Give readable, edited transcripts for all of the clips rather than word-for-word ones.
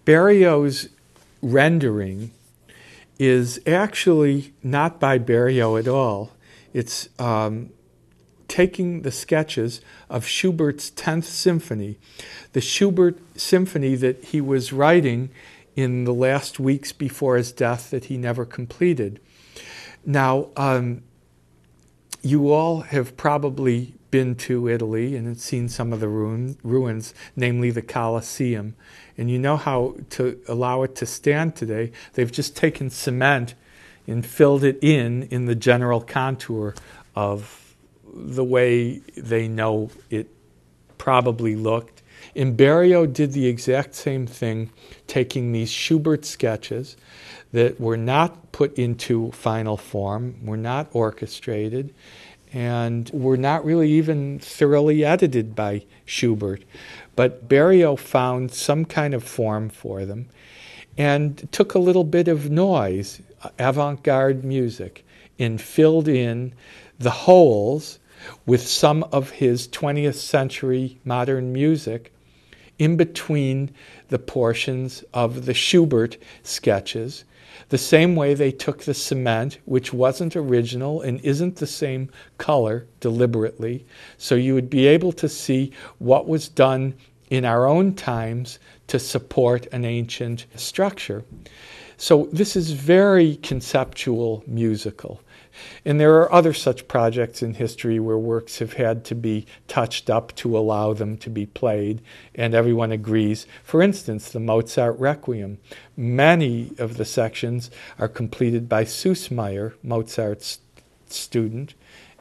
Berio's rendering is actually not by Berio at all. It's taking the sketches of Schubert's 10th Symphony, the Schubert symphony that he was writing in the last weeks before his death that he never completed. Now, you all have probably been to Italy and seen some of the ruins, namely the Colosseum. And you know how to allow it to stand today. They've just taken cement and filled it in the general contour of the way they know it probably looked. And Berio did the exact same thing, taking these Schubert sketches that were not put into final form, were not orchestrated, and were not really even thoroughly edited by Schubert. But Berio found some kind of form for them and took a little bit of noise, avant-garde music, and filled in the holes with some of his 20th century modern music in between the portions of the Schubert sketches, the same way they took the cement, which wasn't original and isn't the same color deliberately, so you would be able to see what was done in our own times to support an ancient structure. So this is very conceptual musical. And there are other such projects in history where works have had to be touched up to allow them to be played, and everyone agrees. For instance, the Mozart Requiem. Many of the sections are completed by Süssmayr, Mozart's student,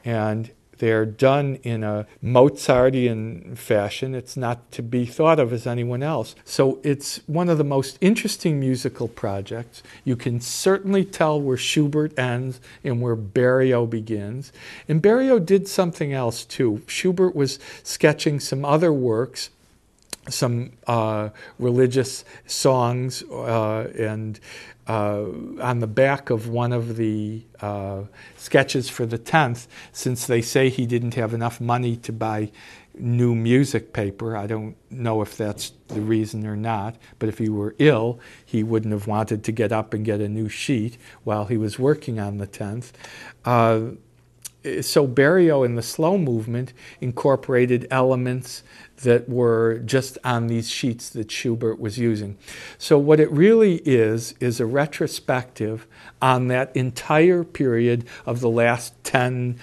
and they're done in a Mozartian fashion. It's not to be thought of as anyone else. So it's one of the most interesting musical projects. You can certainly tell where Schubert ends and where Berio begins. And Berio did something else too. Schubert was sketching some other works, some religious songs, and on the back of one of the sketches for the 10th, since they say he didn't have enough money to buy new music paper. I don't know if that's the reason or not, but if he were ill, he wouldn't have wanted to get up and get a new sheet while he was working on the 10th. So Berio in the slow movement incorporated elements that were just on these sheets that Schubert was using. So what it really is a retrospective on that entire period of the last 10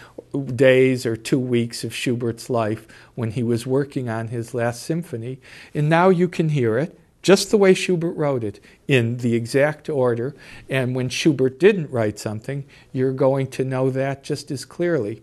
days or 2 weeks of Schubert's life when he was working on his last symphony. And now you can hear it just the way Schubert wrote it, in the exact order. And when Schubert didn't write something, you're going to know that just as clearly.